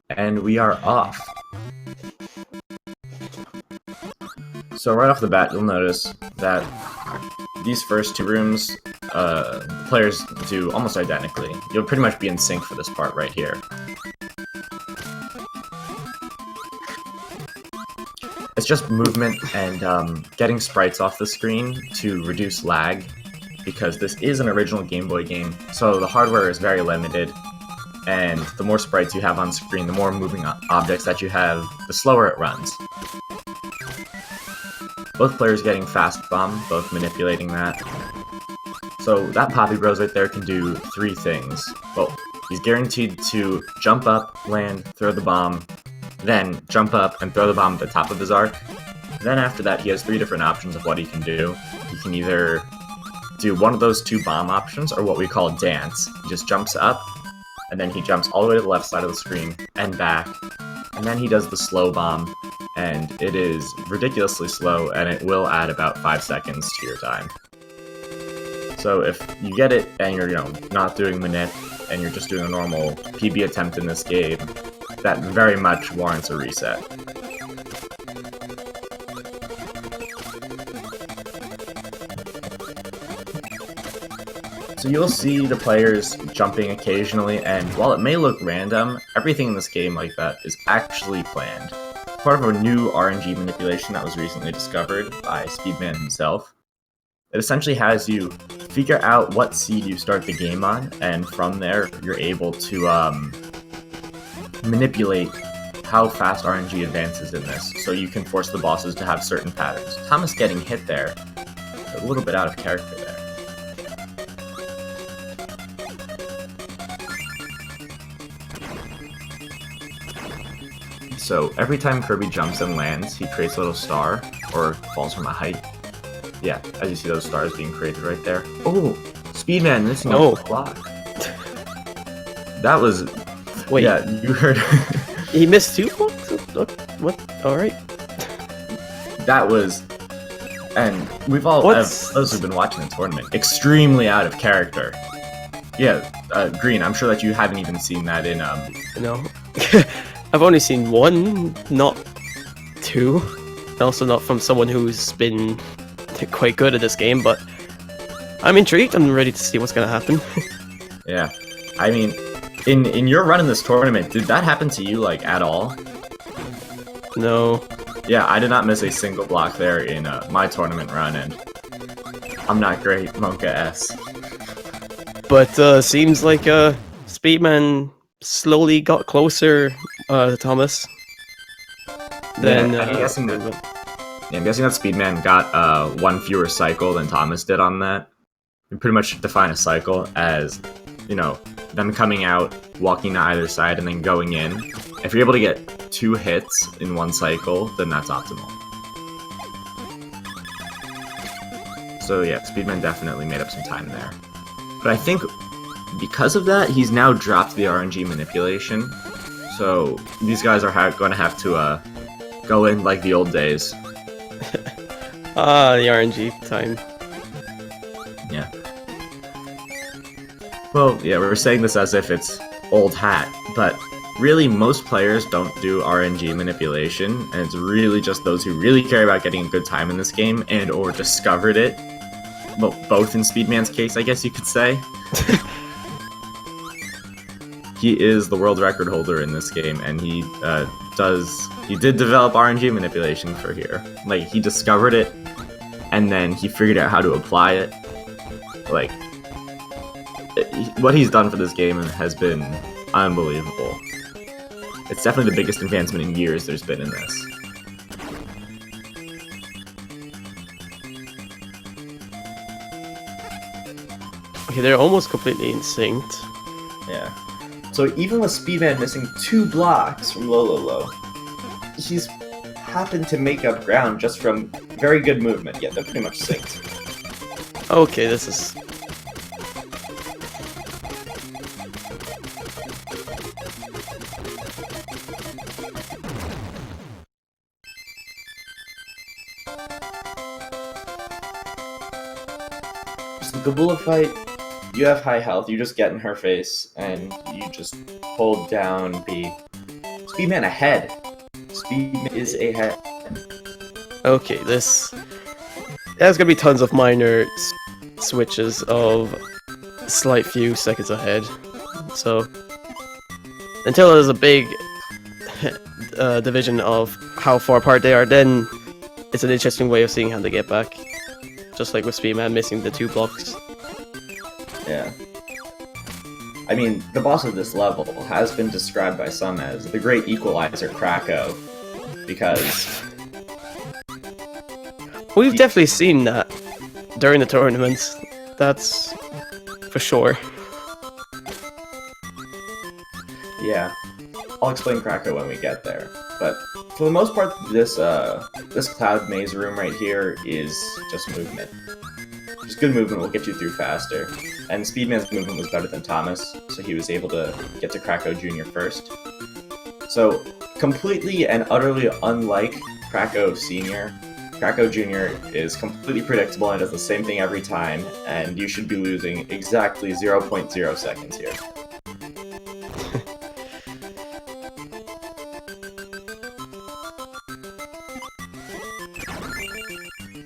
And we are off. So right off the bat, you'll notice that these first two rooms, players do almost identically. You'll pretty much be in sync for this part right here. It's just movement and getting sprites off the screen to reduce lag, because this is an original Game Boy game, so the hardware is very limited, and the more sprites you have on screen, the more moving objects that you have, the slower it runs. Both players getting fast bomb, both manipulating that. So that Poppy Bros right there can do three things. Well, he's guaranteed to jump up, land, throw the bomb, then jump up and throw the bomb at the top of his arc. Then after that, he has three different options of what he can do. He can either do one of those two bomb options, or what we call dance. He just jumps up, and then he jumps all the way to the left side of the screen and back, and then he does the slow bomb, and it is ridiculously slow, and it will add about 5 seconds to your time. So if you get it and you're, not doing manip, and you're just doing a normal PB attempt in this game, that very much warrants a reset. So you'll see the players jumping occasionally, and while it may look random, everything in this game like that is actually planned. Part of a new RNG manipulation that was recently discovered by Speedman himself. It essentially has you figure out what seed you start the game on, and from there you're able to manipulate how fast RNG advances in this, so you can force the bosses to have certain patterns. Thomas getting hit there, a little bit out of character there. So every time Kirby jumps and lands, he creates a little star, or falls from a height. Yeah, as you see those stars being created right there. Oh, Speedman missing a block. That was... Wait. Yeah, you heard... He missed 2 blocks? What? Alright. That was... And we've all, those who've been watching the tournament, extremely out of character. Yeah, Green, I'm sure that you haven't even seen that in, No. I've only seen 1, not 2. Also not from someone who's been quite good at this game, but I'm intrigued. I'm ready to see what's gonna happen. Yeah. I mean, in your run in this tournament, did that happen to you, like, at all? No. Yeah, I did not miss a single block there in my tournament run, and I'm not great, Monka S. But seems like Speedman slowly got closer to Thomas. Then I'm guessing that Speedman got 1 fewer cycle than Thomas did on that. We pretty much define a cycle as, them coming out, walking to either side, and then going in. If you're able to get 2 hits in 1 cycle, then that's optimal. So yeah, Speedman definitely made up some time there. But I think because of that, he's now dropped the RNG manipulation. So these guys are going to have to go in like the old days. The RNG time. Yeah. Well, yeah, we're saying this as if it's old hat, but really most players don't do RNG manipulation, and it's really just those who really care about getting a good time in this game and or discovered it. Well, both in Speedman's case, I guess you could say. He is the world record holder in this game, and he did develop RNG manipulation for here. Like, he discovered it, and then he figured out how to apply it. Like, what he's done for this game has been unbelievable. It's definitely the biggest advancement in years there's been in this. Okay, they're almost completely in sync. Yeah. So even with Speedman missing 2 blocks from low, he's happened to make up ground just from very good movement. Yeah, they're pretty much synced. Okay, this is... Just the Kabula fight, You have high health, you just get in her face, and you just hold down B. Speedman ahead! Speedman is ahead. Okay, there's gonna be tons of minor switches of slight few seconds ahead. So until there's a big division of how far apart they are, then it's an interesting way of seeing how they get back. Just like with Speedman missing the 2 blocks. Yeah. I mean, the boss of this level has been described by some as the great equalizer Cracko, because we've definitely seen that during the tournaments. That's for sure. yeah, I'll explain Cracko when we get there. But for the most part, this cloud maze room right here is just movement. Just good movement will get you through faster. And Speedman's movement was better than Thomas, so he was able to get to Cracko Jr. first. So, completely and utterly unlike Cracko Sr., Cracko Jr. is completely predictable and does the same thing every time, and you should be losing exactly 0.0 seconds here.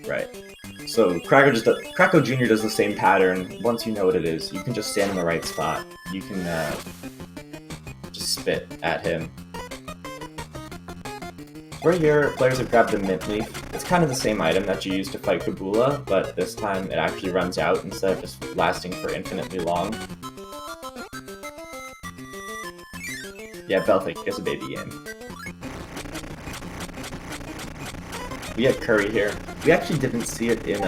Right. So Cracko Jr. does the same pattern. Once you know what it is, you can just stand in the right spot. You can just spit at him. Right here, players have grabbed the mint leaf. It's kind of the same item that you use to fight Kabula, but this time it actually runs out instead of just lasting for infinitely long. Yeah, Belfic gets a baby game. We had Curry here. We actually didn't see it in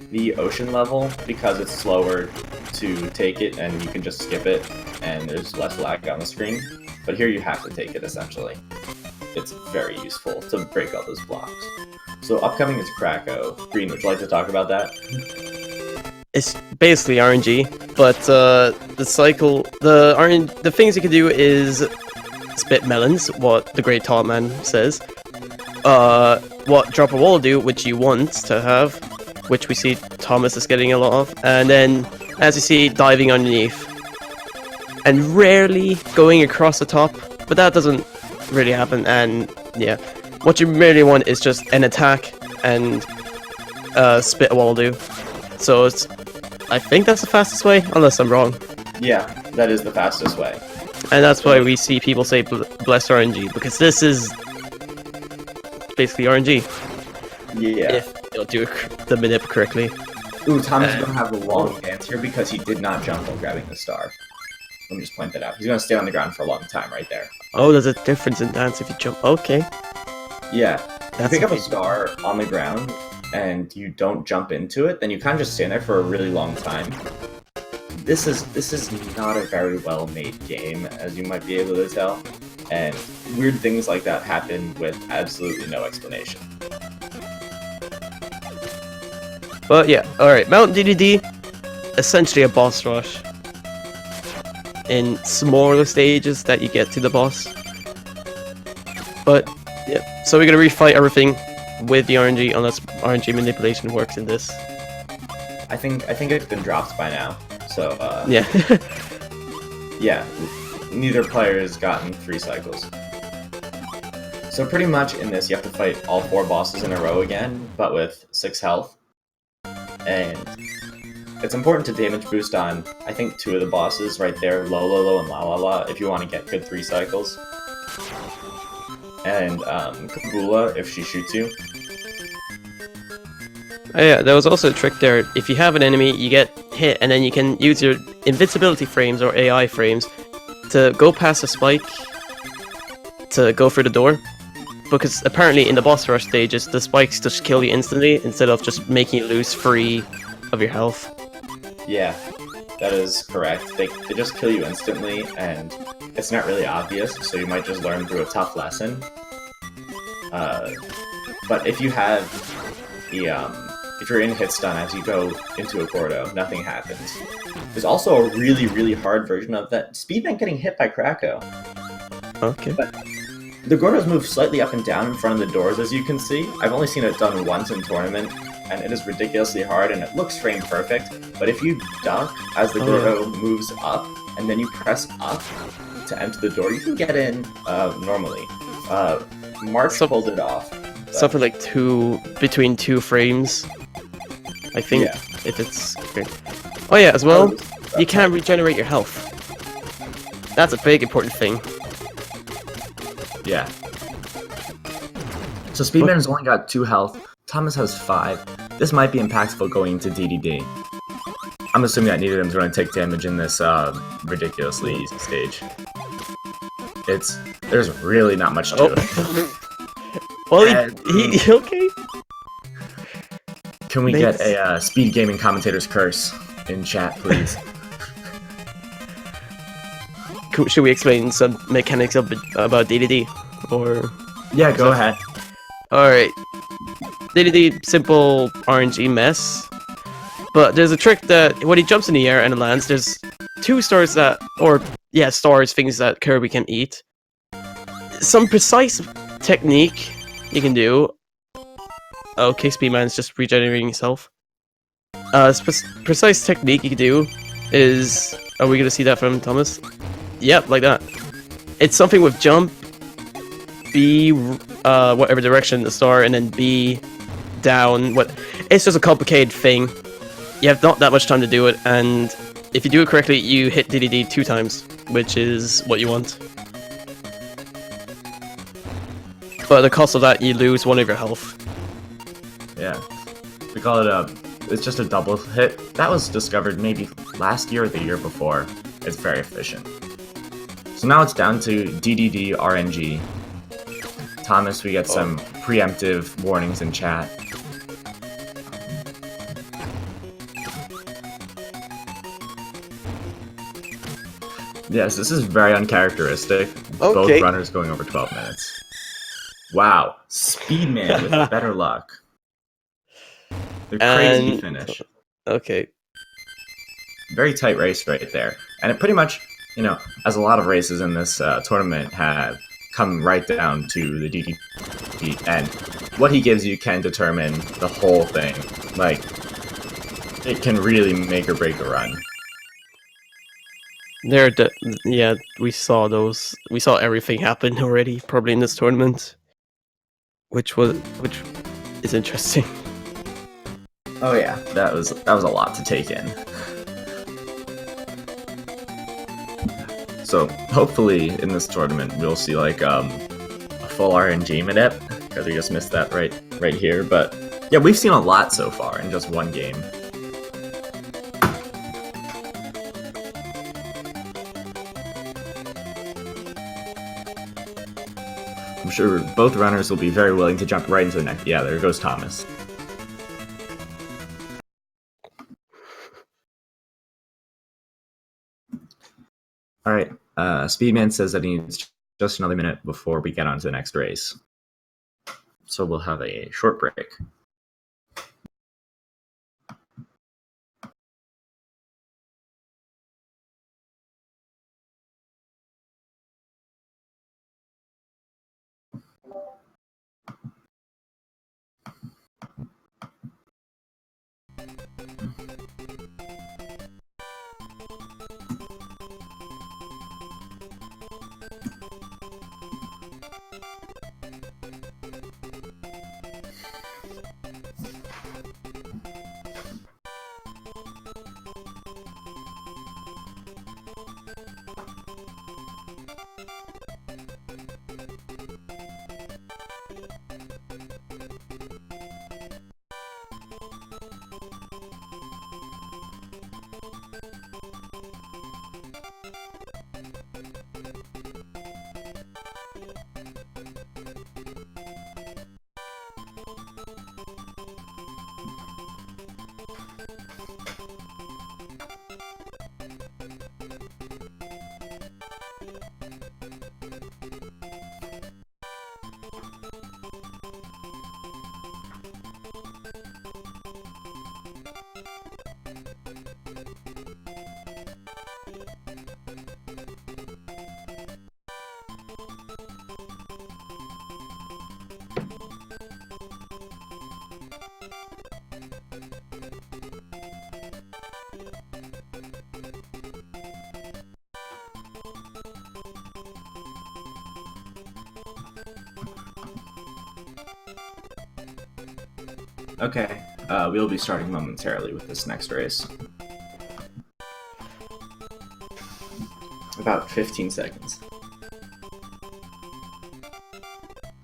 the ocean level because it's slower to take it and you can just skip it and there's less lag on the screen. But here you have to take it essentially. It's very useful to break all those blocks. So upcoming is Cracko. Green, would you like to talk about that? It's basically RNG, but the things you can do is spit melons, what the Great Tall Man says. What Drop a Wall do, which you want to have, which we see Thomas is getting a lot of, and then, as you see, diving underneath. And rarely going across the top, but that doesn't really happen, and yeah. What you really want is just an attack and spit a wall do. So I think that's the fastest way, unless I'm wrong. Yeah, that is the fastest way. And that's why we see people say bless RNG, because this is basically RNG. Yeah. If you'll do the manip correctly. Ooh, Thomas is going to have a long dance here because he did not jump while grabbing the star. Let me just point that out. He's going to stay on the ground for a long time right there. Oh, there's a difference in dance if you jump. Okay. Yeah. If you pick up a okay. star on the ground and you don't jump into it, then you kind of just stand there for a really long time. This is not a very well-made game, as you might be able to tell. And weird things like that happen with absolutely no explanation. But yeah, alright, Mount DDD, essentially a boss rush. In smaller stages that you get to the boss. But, yeah, so we're gonna refight everything with the RNG, unless RNG manipulation works in this. I think it's been dropped by now, so, yeah. yeah. Neither player has gotten 3 cycles. So pretty much in this, you have to fight all 4 bosses in a row again, but with 6 health. And it's important to damage boost on, I think, 2 of the bosses right there, Lololo and La, if you want to get good 3 cycles. And Kabula, if she shoots you. Oh yeah, there was also a trick there. If you have an enemy, you get hit, and then you can use your invincibility frames or AI frames to go past a spike to go through the door. Because apparently in the boss rush stages, the spikes just kill you instantly instead of just making you lose 3 of your health. Yeah, that is correct. They just kill you instantly, and it's not really obvious, so you might just learn through a tough lesson. But if you have the, if you're in hit stun as you go into a Gordo, nothing happens. There's also a really, really hard version of that. Speedman getting hit by Cracko. Okay. But the Gordos move slightly up and down in front of the doors, as you can see. I've only seen it done once in tournament, and it is ridiculously hard, and it looks frame perfect. But if you duck as the Gordo moves up, and then you press up to enter the door, you can get in normally. March pulled it off. But... something like between 2 frames. I think Yeah. if it's okay. Oh yeah, as well, you can't regenerate your health. That's a big important thing. Yeah. So Speedman has only got 2 health. Thomas has 5. This might be impactful going into DDD. I'm assuming that neither of them is going to take damage in this ridiculously easy stage. There's really not much to it. Well, he okay. Can we get a Speed Gaming commentator's curse in chat, please? Should we explain some mechanics about DDD? Or yeah, go ahead. Alright. DDD, simple RNG mess. But there's a trick that when he jumps in the air and it lands, there's 2 stars things that Kirby can eat. Some precise technique you can do. Okay, Speedman's just regenerating himself. Precise technique you can do is... Are we gonna see that from Thomas? Yep, like that. It's something with jump, B, whatever direction the star, and then B, down. It's just a complicated thing. You have not that much time to do it, and if you do it correctly, you hit DDD 2 times, which is what you want. But at the cost of that, you lose 1 of your health. Yeah. We call it it's just a double hit. That was discovered maybe last year or the year before. It's very efficient. So now it's down to DDD RNG. Thomas, we get some preemptive warnings in chat. Yes, this is very uncharacteristic. Both runners going over 12 minutes. Wow, Speedman with better luck. The crazy finish. Okay. Very tight race right there. And it pretty much, as a lot of races in this tournament have come right down to the DDD, and what he gives you can determine the whole thing. Like, it can really make or break a run. Yeah, we saw those. We saw everything happen already, probably in this tournament, which is interesting. Oh yeah, that was a lot to take in. So hopefully in this tournament we'll see like a full RNG minute, because we just missed that right here. But yeah, we've seen a lot so far in just one game. I'm sure both runners will be very willing to jump right into the next. Yeah, there goes Thomas. Alright, Speedman says that he needs just another minute before we get on to the next race. So we'll have a short break. Okay, we'll be starting momentarily with this next race. About 15 seconds.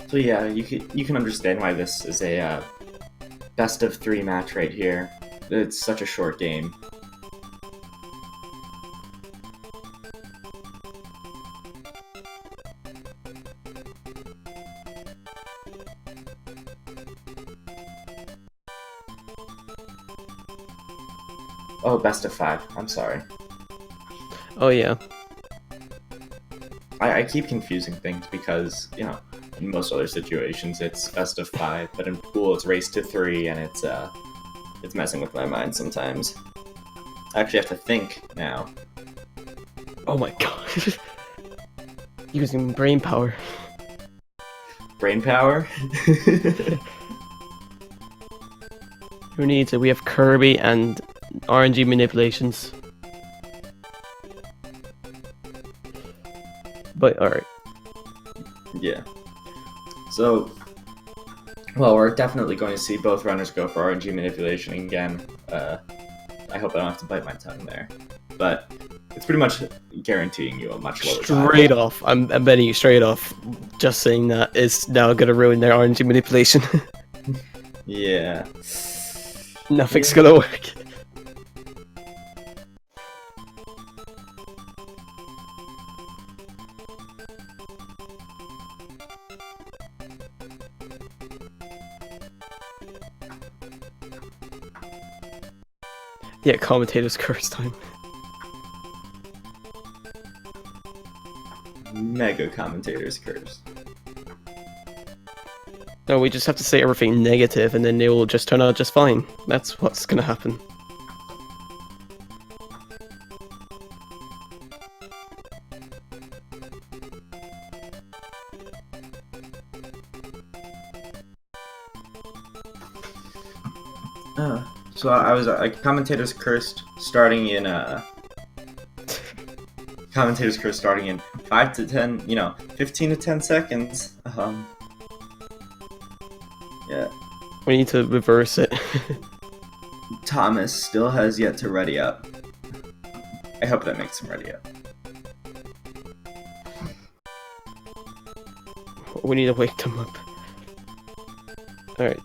So yeah, you can understand why this is a best of 3 match right here. It's such a short game. Oh, best of 5. I'm sorry. Oh yeah. I keep confusing things because, you know, in most other situations it's best of 5, but in pool it's race to 3, and it's messing with my mind sometimes. I actually have to think now. Oh my god. Using brain power. Brain power? Who needs it? We have Kirby and RNG manipulations. But alright. Yeah. So, well, we're definitely going to see both runners go for RNG manipulation again. I hope I don't have to bite my tongue there. But it's pretty much guaranteeing you a much lower Straight die. off. I'm betting you straight off. Just saying that is now gonna ruin their RNG manipulation. Yeah. Nothing's Yeah. gonna work. Yeah, commentator's curse time. Mega commentator's curse. No, we just have to say everything negative and then they will just turn out just fine. That's what's gonna happen. So I was commentator's cursed starting in commentator's curse starting in 5 to 10, 15 to 10 seconds. Yeah. We need to reverse it. Thomas still has yet to ready up. I hope that makes him ready up. We need to wake them up. Alright,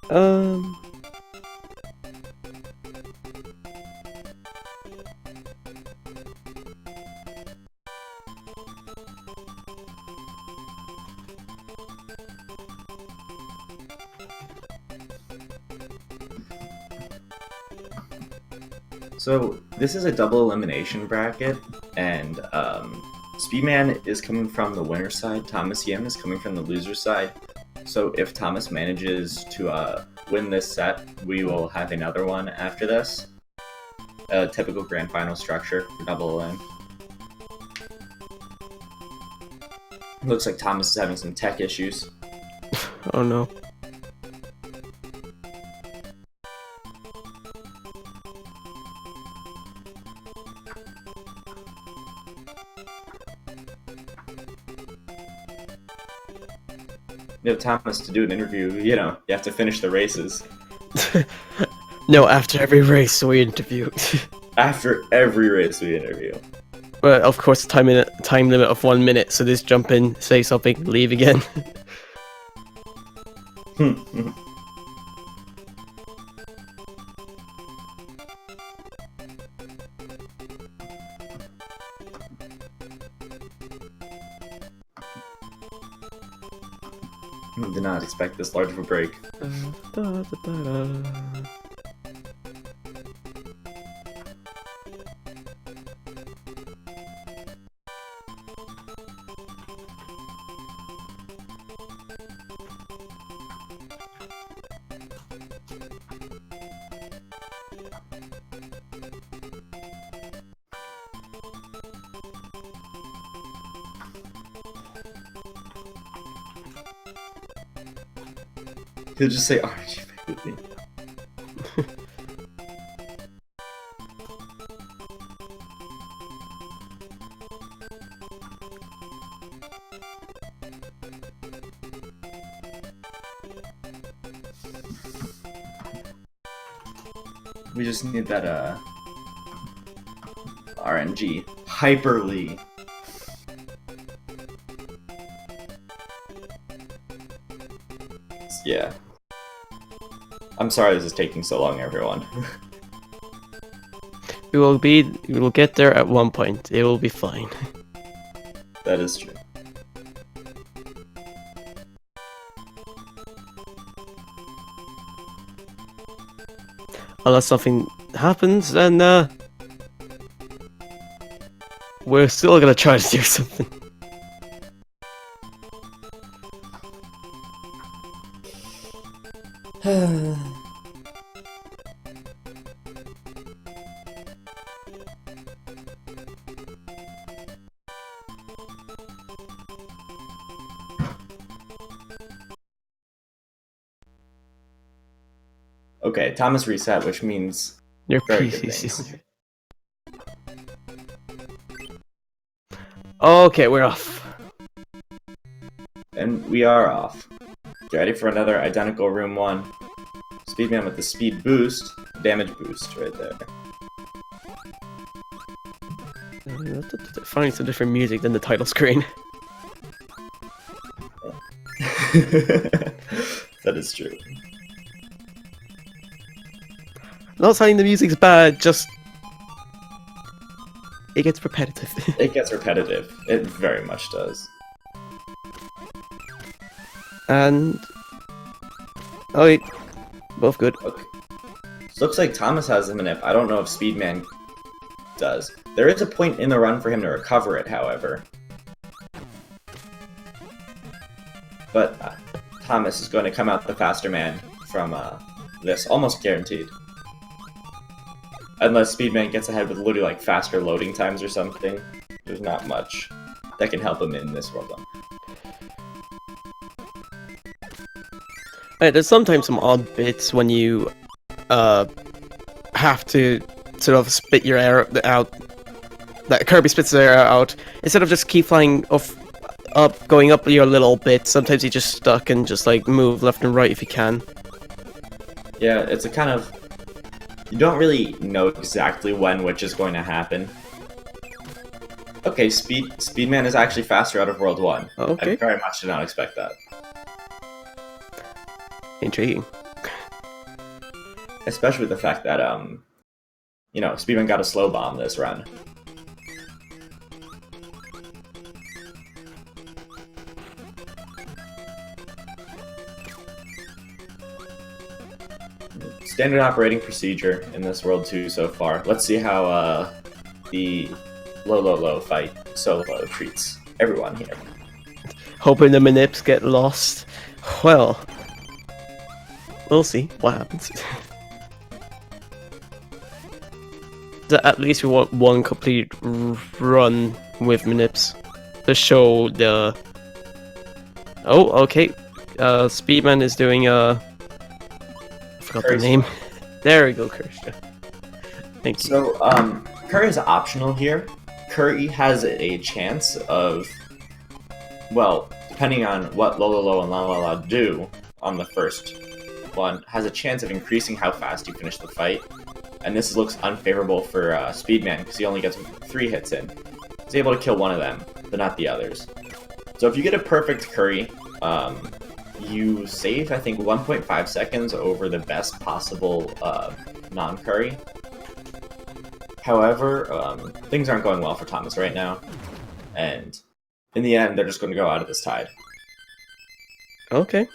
So this is a double elimination bracket, and Speedman is coming from the winner's side, thomasyim is coming from the loser's side. So if Thomas manages to win this set, we will have another one after this. A typical grand final structure for double elim. Looks like Thomas is having some tech issues. oh no. Thomas, to do an interview, you have to finish the races. No, after every race we interview. After every race we interview. But of course, time limit of 1 minute. So just jump in, say something, leave again. Did not expect this large of a break. He'll just say, "Aren't you with me?" We just need that, RNG. Hyperly. Yeah. I'm sorry this is taking so long, everyone. We will get there at one point. It will be fine. That is true. Unless something happens, then we're still gonna try to do something. Okay, Thomas reset, which means Your very good PC. things. Okay, we're off. And we are off. Get ready for another identical room 1. Speedman with the speed boost, damage boost right there. Finding some different music than the title screen. That is true. Not saying the music's bad, just it gets repetitive. It gets repetitive. It very much does. And oh wait, both good. Okay. So looks like Thomas has him in it. I don't know if Speedman does. There is a point in the run for him to recover it, however. But Thomas is going to come out the faster man from this, almost guaranteed. Unless Speedman gets ahead with literally like faster loading times or something. There's not much that can help him in this world run. Right, there's sometimes some odd bits when you have to sort of spit your air out. That Kirby spits the air out instead of just keep flying up, going up your little bit. Sometimes you just stuck and just like move left and right if you can. Yeah, it's a kind of... You don't really know exactly when which is going to happen. Okay, Speedman is actually faster out of World 1. Okay. I very much did not expect that. Intriguing. Especially with the fact that, you know, Speedman got a slow bomb this run. Standard operating procedure in this world 2 so far. Let's see how the low fight solo treats everyone here. Hoping the manips get lost. Well, we'll see what happens. At least we want one complete run with manips to show the... Oh, okay. Speedman is doing I forgot the name. There we go, Kirsha. Thank you. So, Curry is optional here. Curry has a chance of, well, depending on what Lololo and La do on the first one, has a chance of increasing how fast you finish the fight. And this looks unfavorable for Speedman because he only gets 3 hits in. He's able to kill one of them, but not the others. So if you get a perfect Curry, you save, I think, 1.5 seconds over the best possible non-Curry. However, things aren't going well for Thomas right now, and in the end, they're just going to go out of this tide. Okay.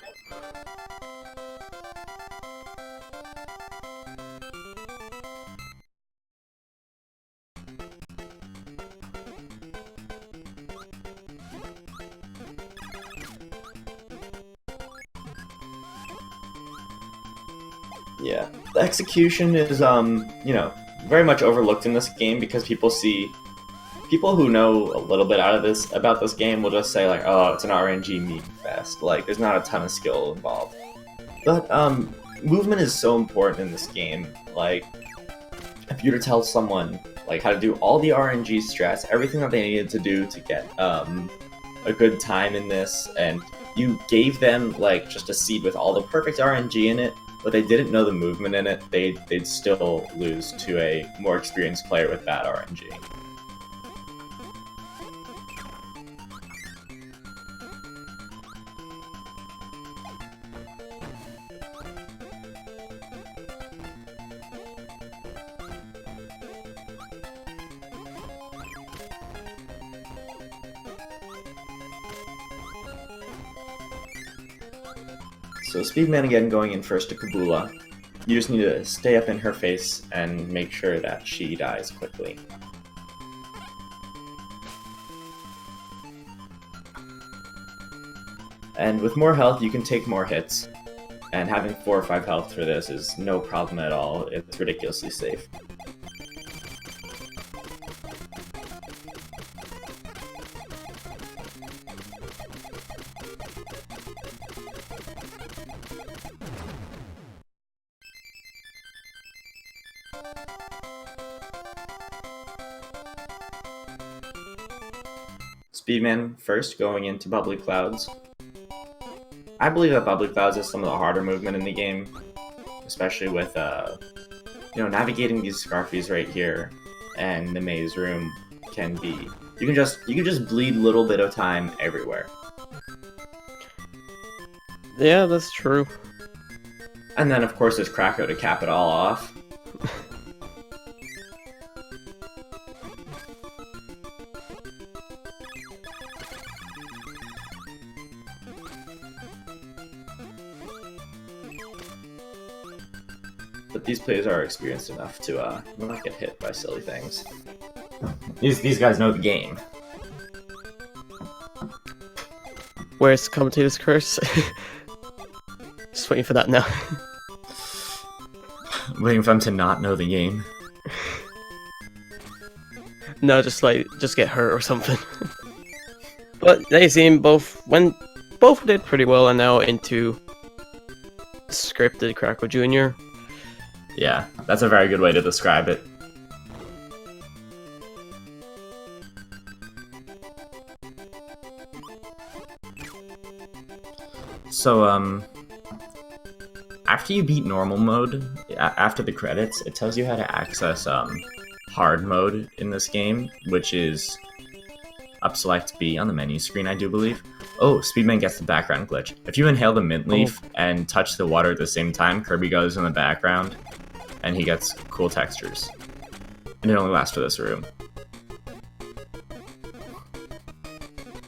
Yeah, the execution is, you know, very much overlooked in this game because people who know a little bit about this game will just say like, oh, it's an RNG meme fest. Like, there's not a ton of skill involved. But movement is so important in this game. Like, if you were to tell someone like how to do all the RNG strats, everything that they needed to do to get a good time in this, and you gave them like just a seed with all the perfect RNG in it, but they didn't know the movement in it, they'd still lose to a more experienced player with bad RNG. So Speedman again going in first to Kabula. You just need to stay up in her face and make sure that she dies quickly. And with more health, you can take more hits. And having 4 or 5 health for this is no problem at all. It's ridiculously safe. Speedman first going into Bubbly Clouds. I believe that Bubbly Clouds is some of the harder movement in the game, especially with navigating these Scarfies right here, and the maze room can be you can just bleed little bit of time everywhere. Yeah, that's true. And then of course there's Cracko to cap it all off. But these players are experienced enough to not get hit by silly things. These guys know the game. Where's commentator's curse? Just waiting for that now. Waiting for them to not know the game. No, just get hurt or something. But they seem both did pretty well, and now into scripted Cracko Jr. Yeah, that's a very good way to describe it. So, after you beat normal mode, after the credits, it tells you how to access, hard mode in this game, which is up select B on the menu screen, I do believe. Oh, Speedman gets the background glitch. If you inhale the mint leaf and touch the water at the same time, Kirby goes in the background, and he gets cool textures. And it only lasts for this room.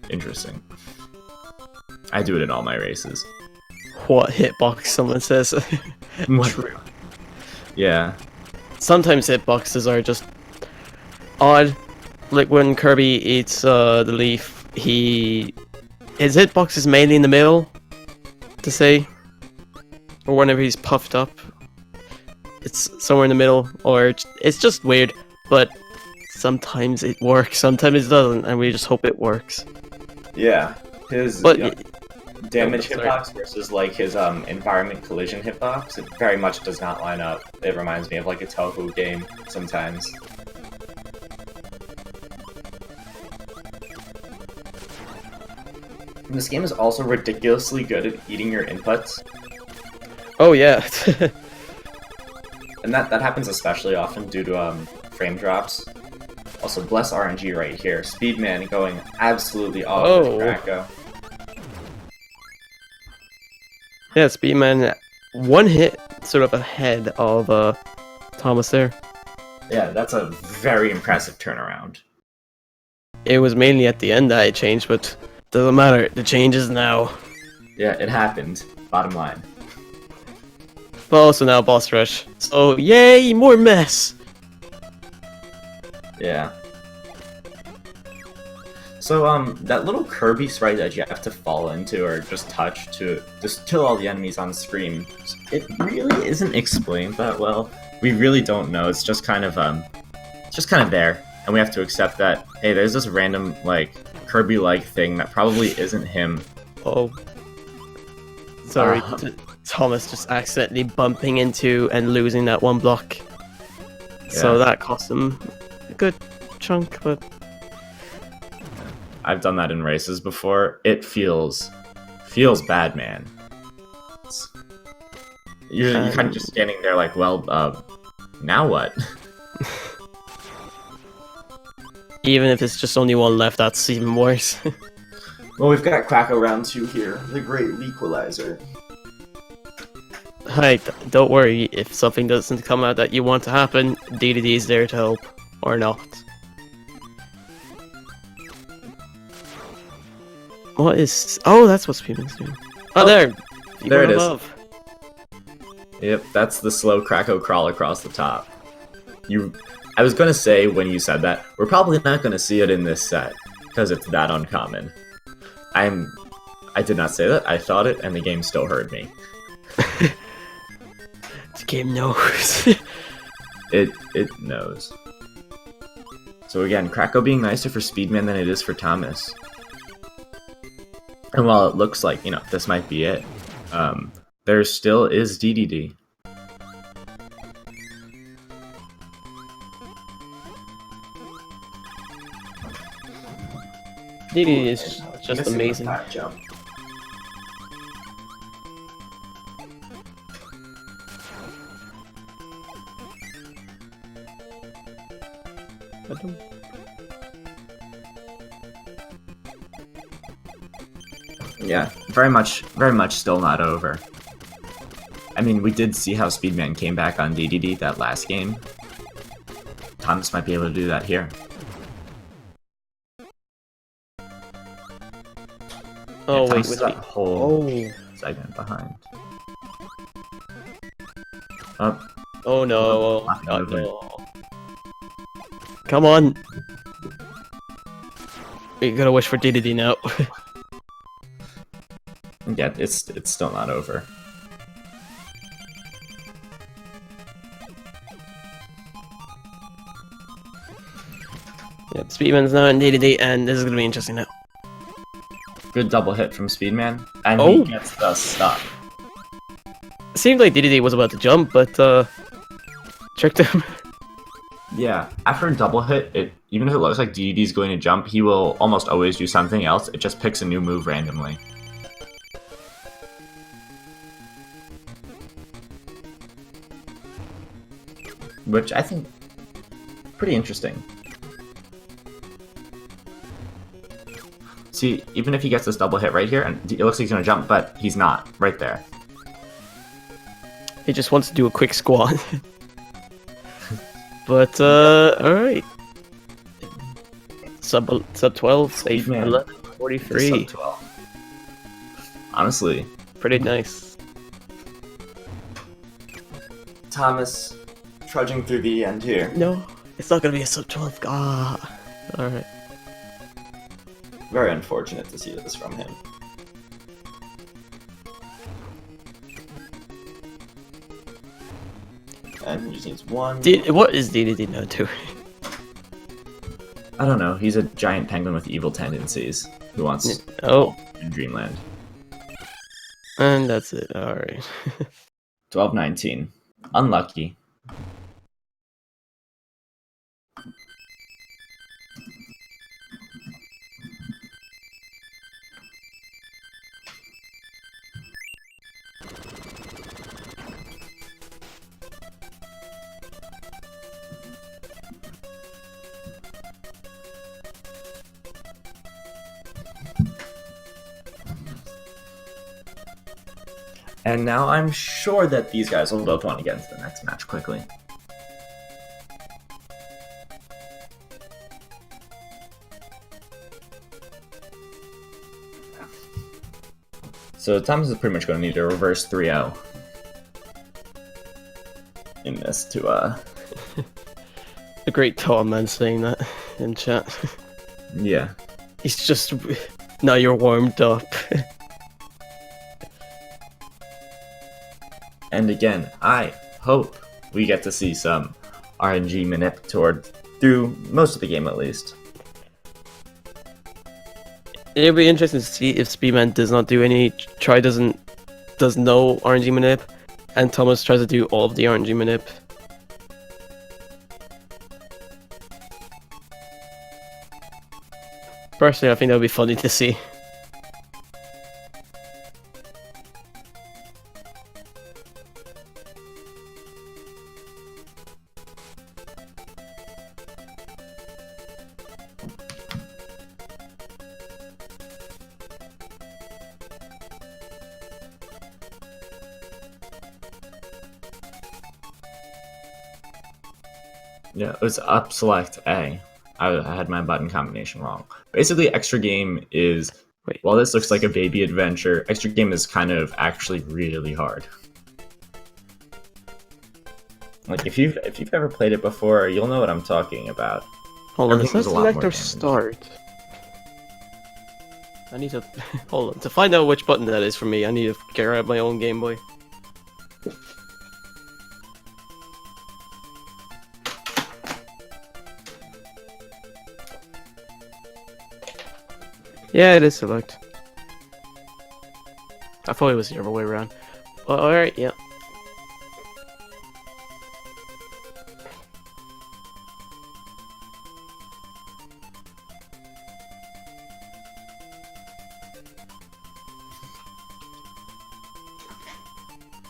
Interesting. I do it in all my races. What hitbox, someone says. True. Yeah. Sometimes hitboxes are just odd. Like when Kirby eats the leaf, his hitbox is mainly in the middle, to say. Or whenever he's puffed up. It's somewhere in the middle, or it's just weird, but sometimes it works, sometimes it doesn't, and we just hope it works. Yeah, his damage hitbox versus like his environment collision hitbox, it very much does not line up. It reminds me of like a Toho game sometimes. And this game is also ridiculously good at eating your inputs. Oh yeah. And that happens especially often due to frame drops. Also, bless RNG right here. Speedman going absolutely off with Cracko. Yeah, Speedman, one hit sort of ahead of Thomas there. Yeah, that's a very impressive turnaround. It was mainly at the end that it changed, but doesn't matter. The change is now. Yeah, it happened. Bottom line. But also now boss rush. So yay, more mess. Yeah. So that little Kirby sprite that you have to fall into or just touch to just kill all the enemies on screen, it really isn't explained that well. We really don't know. It's just kind of there, and we have to accept that. Hey, there's this random like Kirby-like thing that probably isn't him. Oh, sorry. Thomas just accidentally bumping into and losing that one block. Yeah. So that cost him a good chunk, but... I've done that in races before. It feels bad, man. You're kind of just standing there like, well, now what? Even if it's just only one left, that's even worse. Well, we've got Cracko round 2 here, the great equalizer. Hi, don't worry if something doesn't come out that you want to happen, DDD is there to help, or not. What is... Oh, that's what Speedman's doing. Oh, there! There it is. Above. Yep, that's the slow Cracko crawl across the top. I was gonna say, when you said that, we're probably not gonna see it in this set, because it's that uncommon. I did not say that, I thought it, and the game still heard me. The game knows. It knows. So again, Cracko being nicer for Speedman than it is for Thomas. And while it looks like, this might be it, there still is DDD. DDD is just amazing. Jump. Yeah, very much still not over. I mean, we did see how Speedman came back on DDD that last game. Thomas might be able to do that here. Oh, yeah, wait, with that whole Oh. segment behind. Oh no. Laughing Oh, movement. no. Come on. We gotta wish for DDD now. Yeah, it's still not over. Yep, Speedman's now in DDD, and this is gonna be interesting now. Good double hit from Speedman, and Oh. he gets the stop. It seemed like DDD was about to jump, but tricked him. Yeah, after a double hit, even if it looks like DDD's going to jump, he will almost always do something else. It just picks a new move randomly. Which I think pretty interesting. See, even if he gets this double hit right here, and it looks like he's gonna jump, but he's not, right there. He just wants to do a quick squat. But alright. Sub 12, safe Speedman. 11, 43. Sub 12. Honestly, Pretty nice. Thomas trudging through the end here. No, it's not gonna be a sub 12. Ah. Alright. Very unfortunate to see this from him. And he just needs one. What is DDD now too? I don't know. He's a giant penguin with evil tendencies who wants Oh, in DreamLand. and that's it. Alright. 12-19. Unlucky. And now I'm sure that these guys will both want to get into the next match quickly. So Thomas is pretty much going to need a reverse 3-0 in this to, A great Tom man saying that in chat. yeah. He's just... Now you're warmed up. And again, I hope we get to see some RNG manip through most of the game at least. It'll be interesting to see if Speedman does not do any... does no RNG manip, and Thomas tries to do all of the RNG manip. Personally, I think that would be funny to see. Yeah, it was up select A. I had my button combination wrong. Basically, extra game is, Wait. while this looks like a baby adventure, extra game is kind of actually really hard. Like if you've ever played it before, you'll know what I'm talking about. Hold on, it Everything was says a lot more select or damage. start. I need to hold on to find out which button that is for me. I need to grab my own Game Boy. Yeah, it is select. I thought it was the other way around. Well, alright, yeah.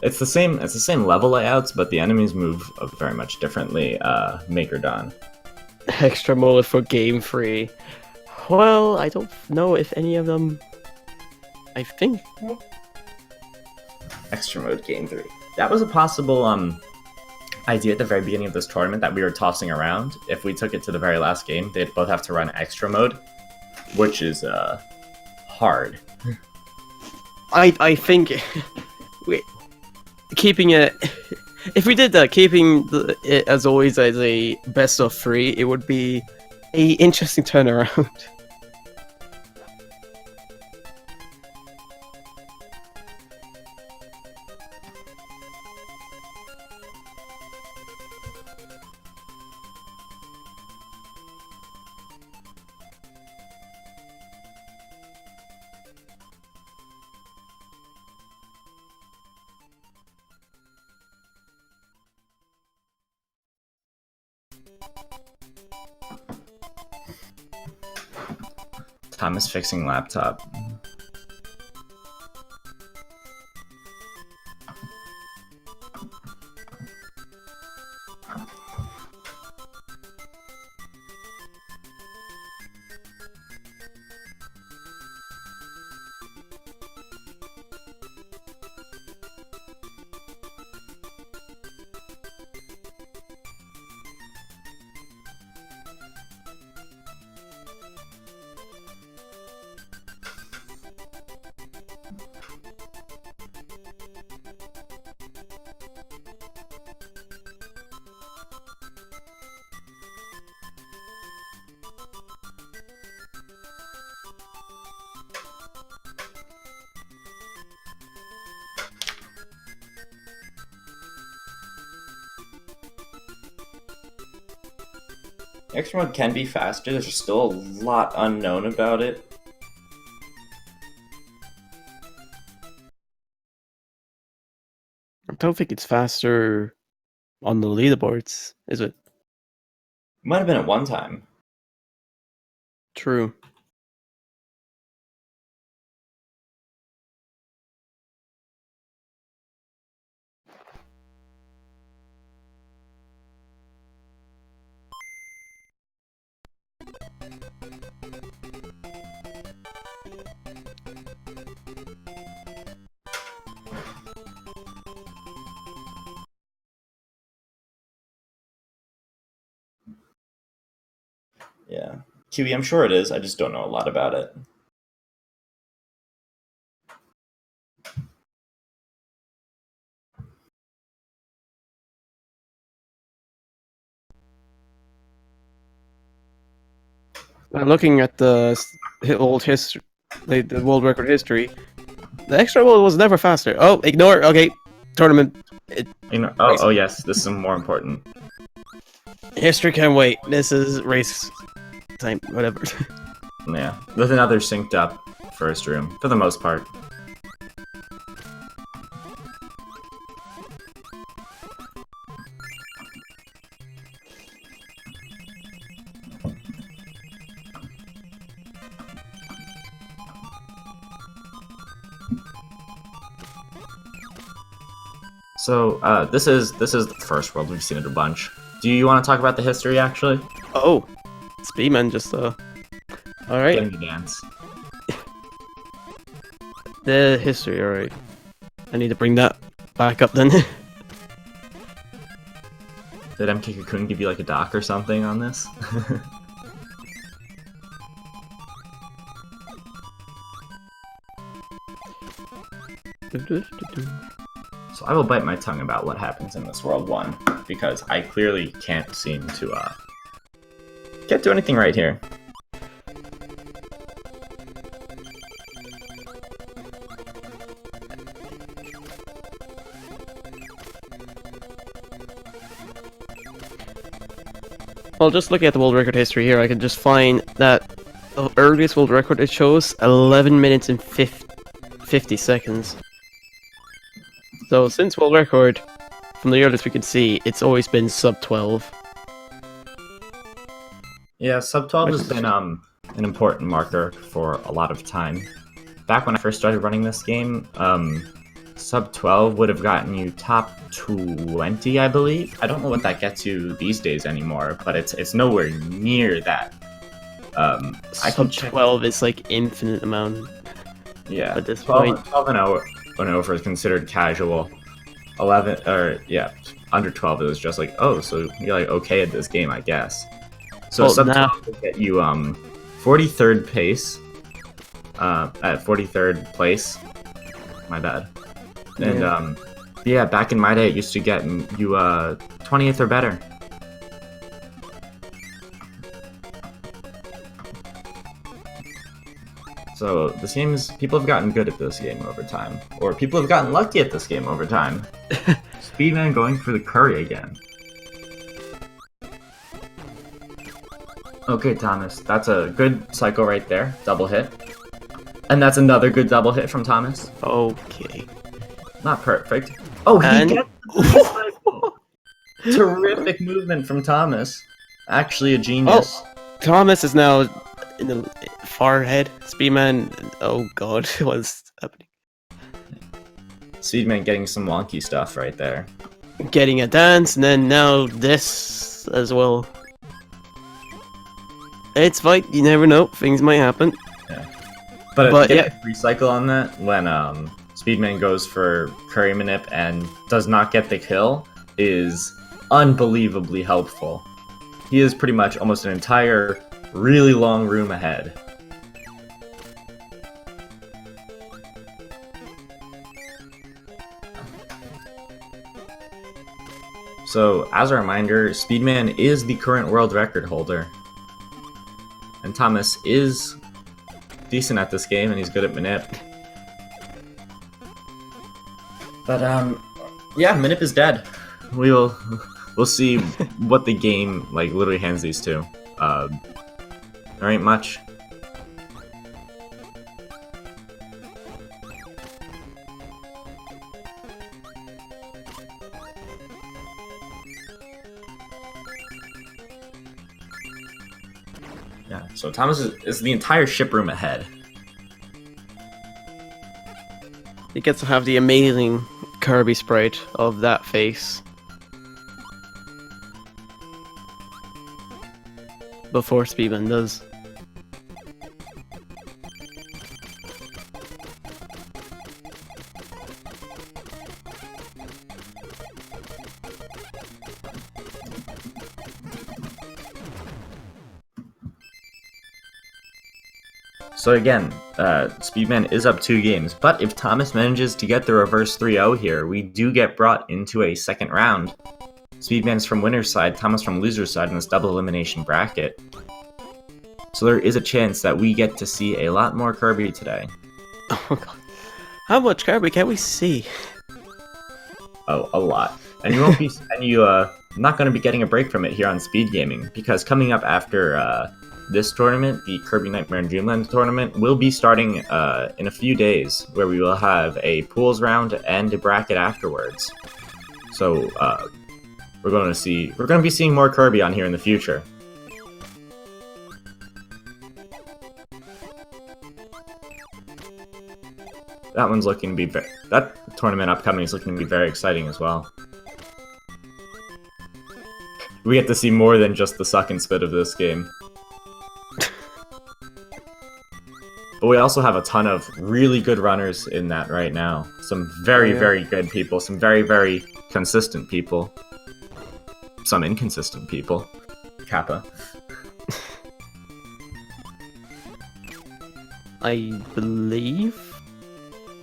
It's the same level layouts, but the enemies move very much differently. Maker Don. Extra mode for Game Free. Well, I don't know if any of them. I think. Extra mode game 3. That was a possible idea at the very beginning of this tournament that we were tossing around. If we took it to the very last game, they'd both have to run extra mode, which is hard. I think keeping it. If we did that, keeping it as always as a best of 3, it would be a interesting turnaround. Thomas fixing laptop. Extra mode can be faster, there's just still a lot unknown about it. I don't think it's faster on the leaderboards, is it? Might have been at one time. True. Yeah. Kiwi, I'm sure it is, I just don't know a lot about it. Looking at the old history, the world record history, the extra mode was never faster. Oh, ignore. Okay, tournament. Oh yes, this is more important. History can wait. This is race time. Whatever. Yeah, with another synced up first room, for the most part. So, this is the first world, we've seen it a bunch. Do you want to talk about the history, actually? Oh, Speedman just Alright. Getting the dance. The history, alright. I need to bring that back up then. Did MK Cocoon give you like a doc or something on this? So I will bite my tongue about what happens in this World 1, because I clearly can't seem to, can't do anything right here. Well, just looking at the world record history here, I can just find that the earliest world record it shows 11 minutes and 50 seconds. So since world record, from the earliest we can see, it's always been sub 12. Yeah, sub 12 has been an important marker for a lot of time. Back when I first started running this game, sub 12 would have gotten you top 20, I believe. I don't know what that gets you these days anymore, but it's nowhere near that. Sub 12 is like infinite amount. Yeah, at this 12, point. 12 and over is considered casual. 11, or yeah, under 12 it was just like, oh, so you're like okay at this game, I guess. So Well, sub now- 12 will get you 43rd pace, at 43rd place. My bad. And yeah, back in my day, it used to get you 20th or better. So this game is, people have gotten good at this game over time, or people have gotten lucky at this game over time. Speedman going for the curry again. Okay, Thomas, that's a good cycle right there, double hit. And that's another good double hit from Thomas. Okay. Not perfect. Oh, he And- gets the cycle. Terrific movement from Thomas. Actually a genius. Thomas is now in the far ahead. Speedman, oh god, what's happening? Speedman getting some wonky stuff right there. Getting a dance, and then now this as well. It's fight, you never know, things might happen. But yeah. free cycle on that when Speedman goes for curry manip and does not get the kill is unbelievably helpful. He is pretty much almost an entire really long room ahead. So, as a reminder, Speedman is the current world record holder. And Thomas is decent at this game, and he's good at manip. But, yeah, manip is dead. We'll see what the game, like, literally hands these two. There ain't much. Yeah, so Thomas is the entire ship room ahead. He gets to have the amazing Kirby sprite of that face. Before Speedman does. So again, Speedman is up 2 games, but if Thomas manages to get the reverse 3-0 here, we do get brought into a second round. Speedman's from winner's side, Thomas from loser's side in this double elimination bracket. So there is a chance that we get to see a lot more Kirby today. Oh god. How much Kirby can we see? Oh, a lot. And you won't be, not going to be getting a break from it here on Speed Gaming, because coming up after this tournament, the Kirby Nightmare and DreamLand tournament, will be starting in a few days, where we will have a pools round and a bracket afterwards. So we're going to be seeing more Kirby on here in the future. That one's looking to be that tournament upcoming is looking to be very exciting as well. We get to see more than just the suck and spit of this game. But we also have a ton of really good runners in that right now. Some very, very good people. Some very, very consistent people. some inconsistent people. Kappa. I believe.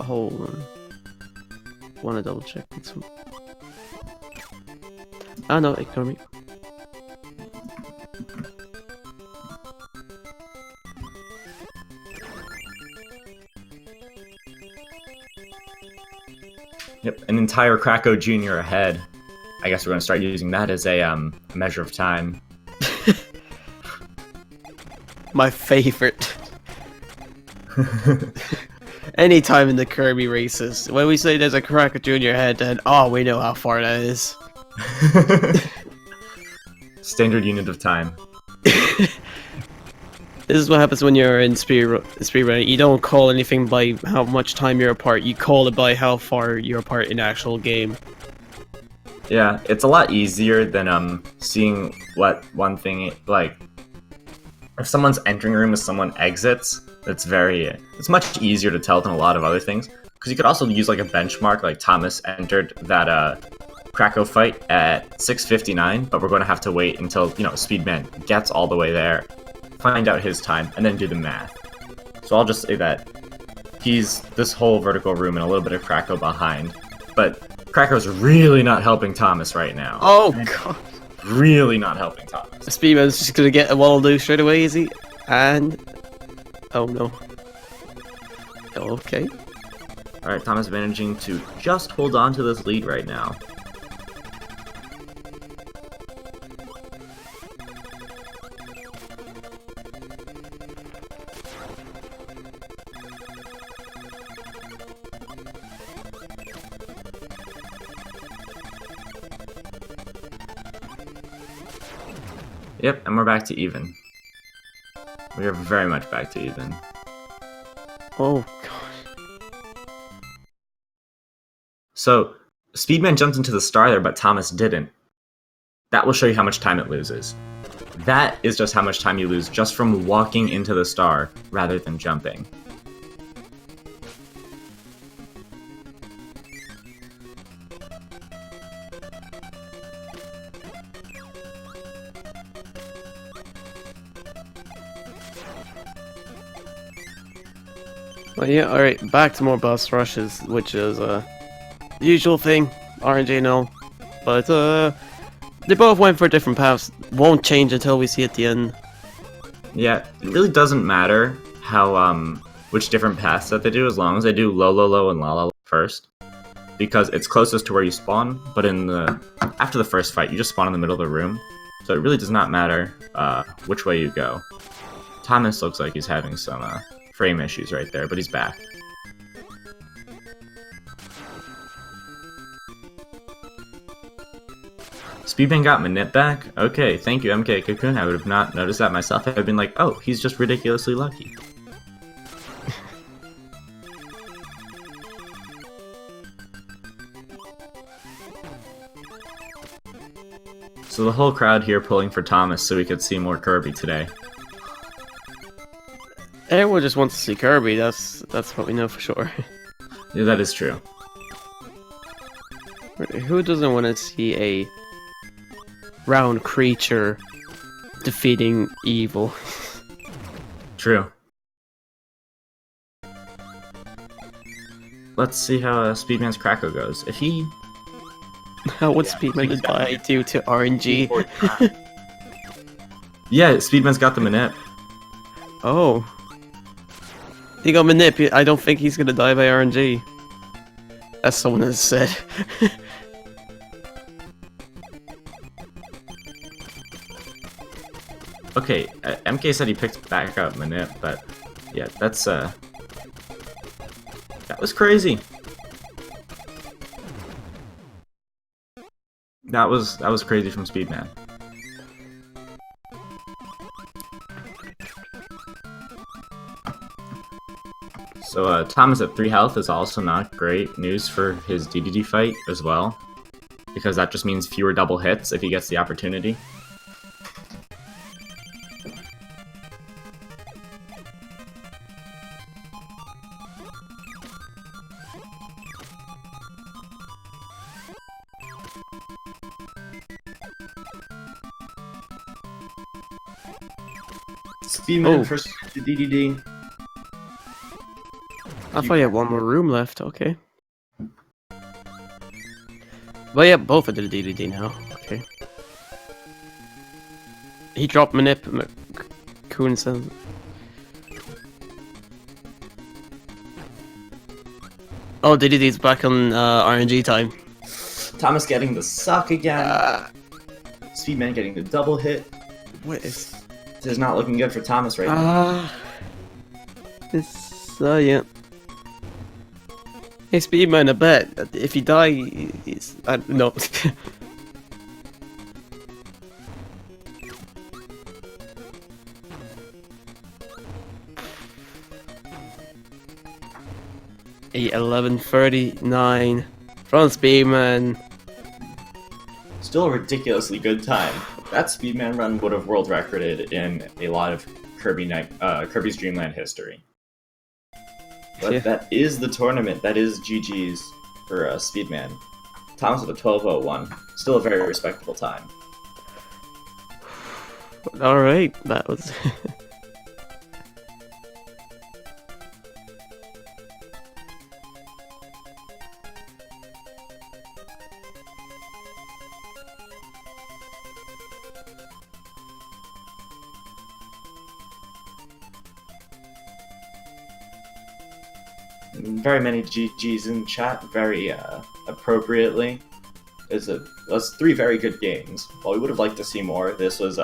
Hold on. Want to double check this one? Ah no, ignore me. Yep, an entire Cracko Jr. ahead. I guess we're going to start using that as a measure of time. My favorite. Anytime in the Kirby races, when we say there's a Cracko Jr. ahead, then oh, we know how far that is. Standard unit of time. This is what happens when you're in speedrunning. You don't call anything by how much time you're apart. You call it by how far you're apart in actual game. Yeah, it's a lot easier than seeing what one thing, like, if someone's entering a room as someone exits, it's much easier to tell than a lot of other things. Because you could also use like a benchmark, like Thomas entered that Cracko fight at 6:59, but we're going to have to wait until, Speedman gets all the way there, find out his time, and then do the math. So I'll just say that he's this whole vertical room and a little bit of Cracko behind, but Cracko's really not helping Thomas right now. Oh god. Really not helping Thomas. Speedman's just gonna get a wall do straight away, is he? And... oh no. Okay. Alright, Thomas managing to just hold on to this lead right now. Yep, and we're back to even. We are very much back to even. Oh god. So, Speedman jumped into the star there, but Thomas didn't. That will show you how much time it loses. That is just how much time you lose just from walking into the star rather than jumping. Well, yeah, alright, back to more boss rushes, which is, usual thing, RNG and all. But, they both went for different paths. Won't change until we see at the end. Yeah, it really doesn't matter how, which different paths that they do, as long as they do low, low, low, and la, la, la first. Because it's closest to where you spawn, but after the first fight, you just spawn in the middle of the room. So it really does not matter, which way you go. Thomas looks like he's having some, frame issues right there, but he's back. Speedman got Manip back? Okay, thank you, MK Cocoon. I would have not noticed that myself. I've been like, oh, he's just ridiculously lucky. So the whole crowd here pulling for Thomas so we could see more Kirby today. Everyone just wants to see Kirby, that's what we know for sure. Yeah, that is true. Who doesn't want to see a round creature defeating evil? True. Let's see how Speedman's Cracko goes. If he... How would Speedman die due to RNG? Yeah, Speedman's got the Manip. Oh. He got Manip. I don't think he's gonna die by RNG. As someone has said. Okay, MK said he picked back up Manip, but yeah, that's that was crazy. That was crazy from Speedman. So Thomas at 3 health is also not great news for his DDD fight as well, because that just means fewer double hits if he gets the opportunity. Speedman Oh. first to DDD. I thought you had one more room left. Okay. Well, yeah, both are the DDD now. Okay. He dropped Manip. Coonson. Oh, DDD's back on RNG time. Thomas getting the suck again. Speedman getting the double hit. What is? This is not looking good for Thomas right now. It's yeah. Hey, Speedman, I bet if you die, he's no. Eight 11:39 from Speedman. Still a ridiculously good time. That Speedman run would have world recorded in a lot of Kirby's Dreamland history. But Yeah. that is the tournament. That is GG's for Speedman. Thomas with a 12:01. Still a very respectable time. All right, that was. Very many GG's in chat, very appropriately. That's 3 very good games. While we would have liked to see more, this was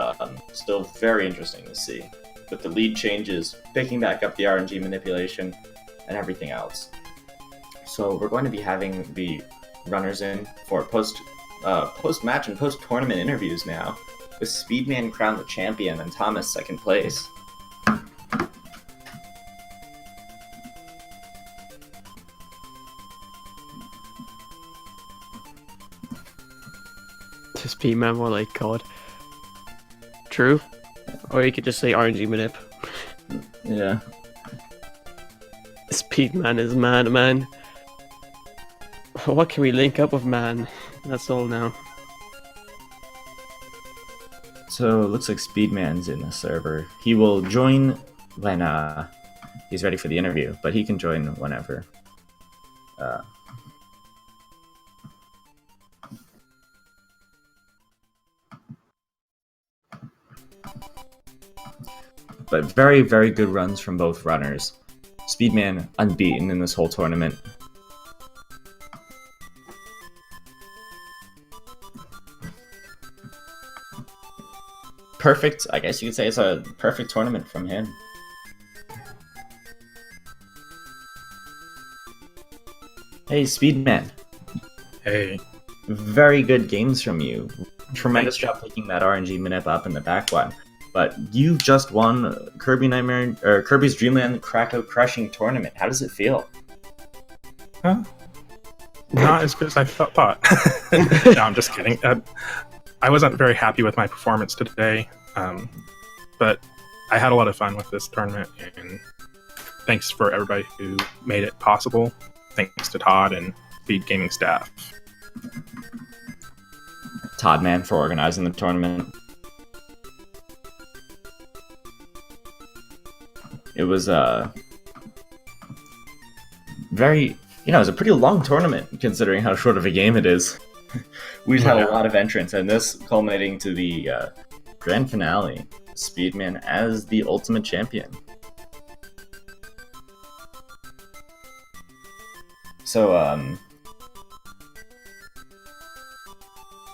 still very interesting to see. With the lead changes, picking back up the RNG manipulation, and everything else. So we're going to be having the runners in for post-match and post-tournament interviews now, with Speedman crowned the champion and Thomas second place. Speedman, more like God. True. Or you could just say RNG Manip. Yeah. Speedman is man. What can we link up with man? That's all now. So it looks like Speedman's in the server. He will join when he's ready for the interview, but he can join whenever. But very, very good runs from both runners. Speedman unbeaten in this whole tournament. Perfect, I guess you could say it's a perfect tournament from him. Hey, Speedman. Hey. Very good games from you. Tremendous job picking that RNG Manip up in the back one. But you just won Kirby's Dreamland Cracko Crushing Tournament. How does it feel? Huh? Not as good as I thought. No, I'm just kidding. I wasn't very happy with my performance today, but I had a lot of fun with this tournament, and thanks for everybody who made it possible. Thanks to Todd and Speed Gaming staff. Todd, man, for organizing the tournament. It was very, it was a pretty long tournament considering how short of a game it is. We've had a lot of entrants, and this culminating to the grand finale, Speedman as the ultimate champion. So,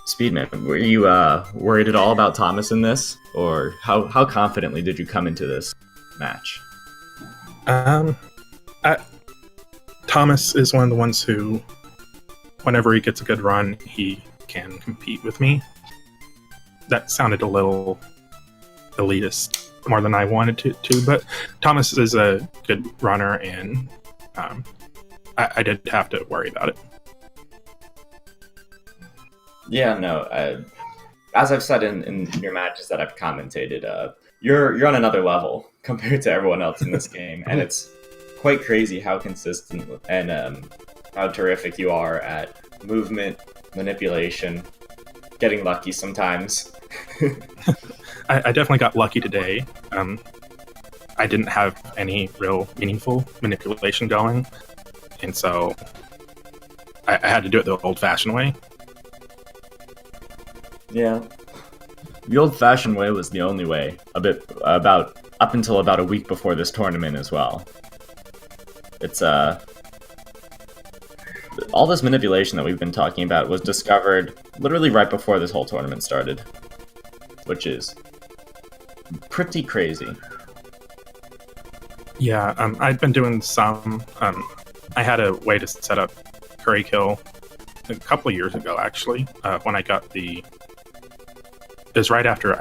Speedman, were you worried at all about Thomas in this, or how confidently did you come into this match? Thomas is one of the ones who, whenever he gets a good run, he can compete with me. That sounded a little elitist, more than I wanted to, but Thomas is a good runner, and I didn't have to worry about it. Yeah, no. As I've said in your matches that I've commentated, you're on another level compared to everyone else in this game, and it's quite crazy how consistent and how terrific you are at movement, manipulation, getting lucky sometimes. I definitely got lucky today. I didn't have any real meaningful manipulation going, and so I had to do it the old-fashioned way. Yeah. The old-fashioned way was the only way, up until about a week before this tournament as well. It's, all this manipulation that we've been talking about was discovered literally right before this whole tournament started, which is pretty crazy. Yeah, I'd been doing some. I had a way to set up Curry Kill a couple of years ago, actually, when I got the. It was right after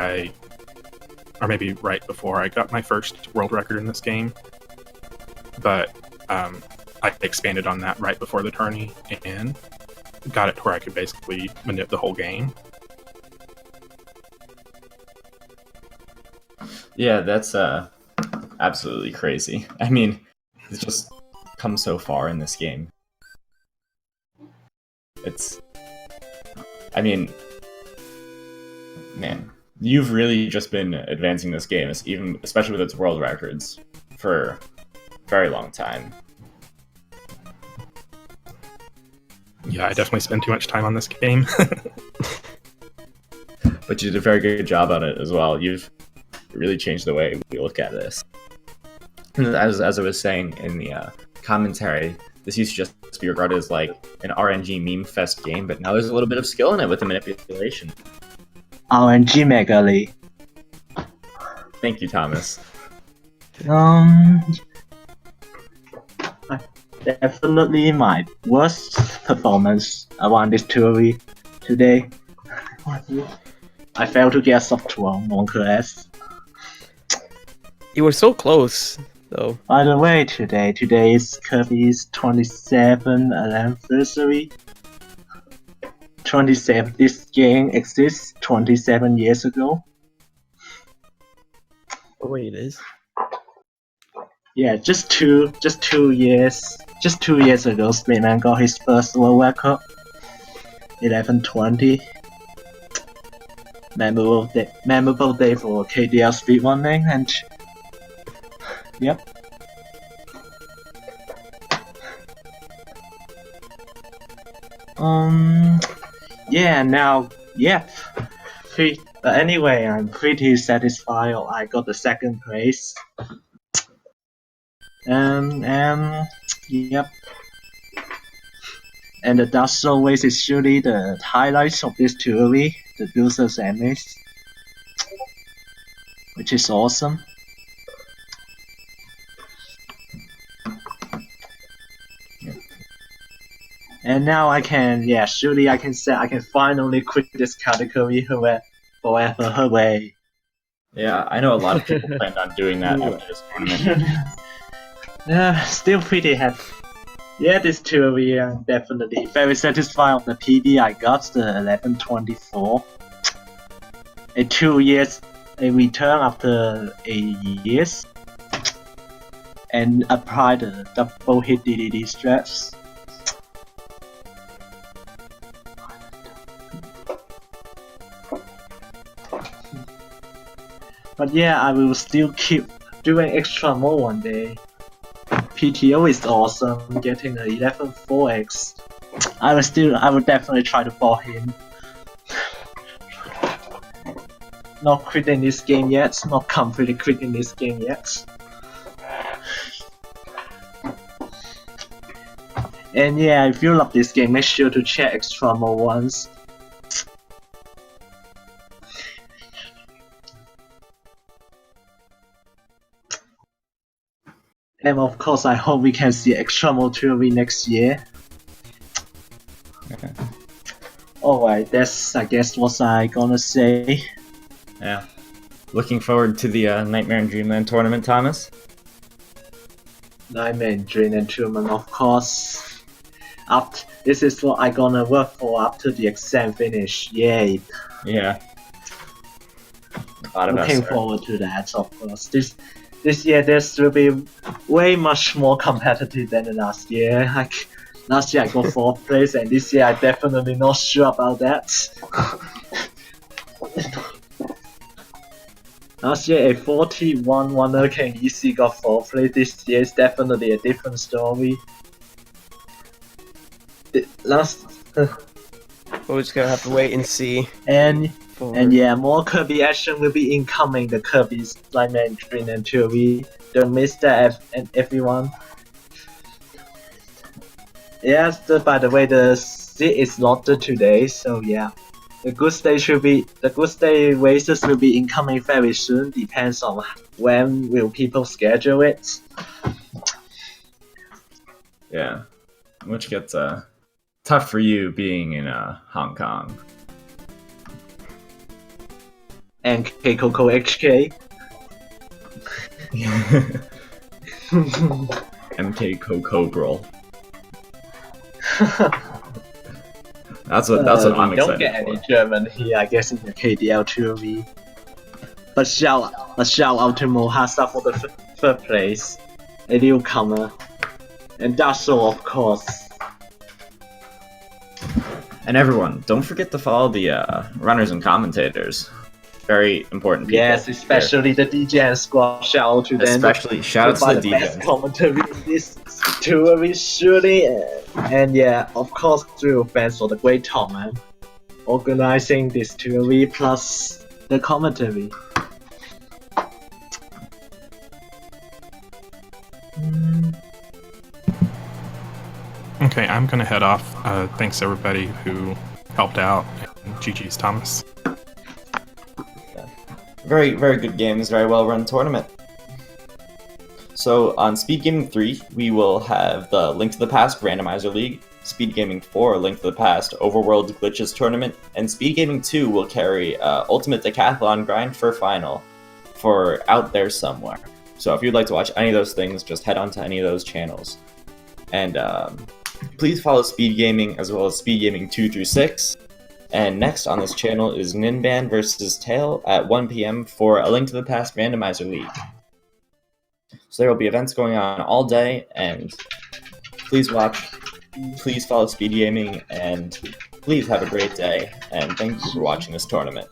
or maybe right before I got my first world record in this game. But I expanded on that right before the tourney and got it to where I could basically manip the whole game. Yeah, that's absolutely crazy. I mean, it's just come so far in this game. I mean, man, you've really just been advancing this game, especially with its world records, for a very long time. Yeah, I definitely spend too much time on this game. But you did a very good job on it as well. You've really changed the way we look at this. And as I was saying in the commentary, this used to just be regarded as like an RNG meme fest game, but now there's a little bit of skill in it with the manipulation. RNG Megali. Thank you, Thomas. Definitely my worst performance around this tournament today. I failed to get sub 12 on class. You were so close, though. By the way, today is Kirby's 27th anniversary. 27. This game exists 27 years ago. Oh wait, it is. Yeah, just two years. Just 2 years ago, Speedman got his first world record. 11:20. Memorable day for KDL speedrunning, and yep. Yeah, now, yep. Anyway, I'm pretty satisfied. I got the second place. Yep. And the Dark Soul race is surely the highlights of this tournament, the Losers Semis, which is awesome. And now surely I can say I can finally quit this category forever, hooray. Yeah, I know a lot of people planned on doing that after this tournament. Still pretty happy. Yeah, this tournament, I'm definitely very satisfied of the PB I got, the 11:24. A return after 8 years. And apply the double hit DDD straps. But yeah, I will still keep doing extra more one day. PTO is awesome, getting an 11.4x. I will definitely try to ball him. Not quitting this game yet, not completely quitting this game yet. And yeah, if you love this game, make sure to check extra more ones. And of course, I hope we can see extra more tournament next year. Okay. Alright, that's I guess what I gonna say. Yeah. Looking forward to the Nightmare in Dreamland tournament, Thomas. Nightmare in Dreamland tournament, of course. This is what I gonna work for after the exam finish. Yay! Yeah. A lot of Looking us forward to that, of course. This year this will be way much more competitive than the last year. Like last year I got 4th place, and this year I definitely not sure about that. Last year, a 41 Wonder King easy got 4th place. This year is definitely a different story. Last We're just gonna have to wait and see. and For... yeah, more Kirby action will be incoming. The Kirby's Speedman, DreamLand 2V. Don't miss that, and everyone. Yes, by the way, the seat is locked today, so yeah. The good day races will be incoming very soon. Depends on when will people schedule it. Yeah, which gets tough for you being in Hong Kong. And Coco HK. MK Coco Brawl. That's what I'm we don't excited get for. any German here, I guess, in the KDL 2V. But shout out to Mohasa for the third place, a newcomer, and Dasso, of course. And everyone, don't forget to follow the runners and commentators. Very important people. Yes, especially the DJ and squad. Shout out to them. Especially shout out to the best DJs. commentary in this tour, surely. And yeah, of course, through fans for the great Tom, man, organizing this tour plus the commentary. Okay, I'm gonna head off. Thanks everybody who helped out. And GG's Thomas. Very, very good games, very well run tournament. So on Speed Gaming 3, we will have the Link to the Past Randomizer League, Speed Gaming 4, Link to the Past Overworld Glitches Tournament, and Speed Gaming 2 will carry Ultimate Decathlon Grind for Final for Out There Somewhere. So if you'd like to watch any of those things, just head on to any of those channels. And please follow Speed Gaming as well as Speed Gaming 2 through 6. And next on this channel is Ninban vs. Tail at 1 PM for a Link to the Past Randomizer League. So there will be events going on all day, and please watch, please follow Speed Gaming, and please have a great day, and thank you for watching this tournament.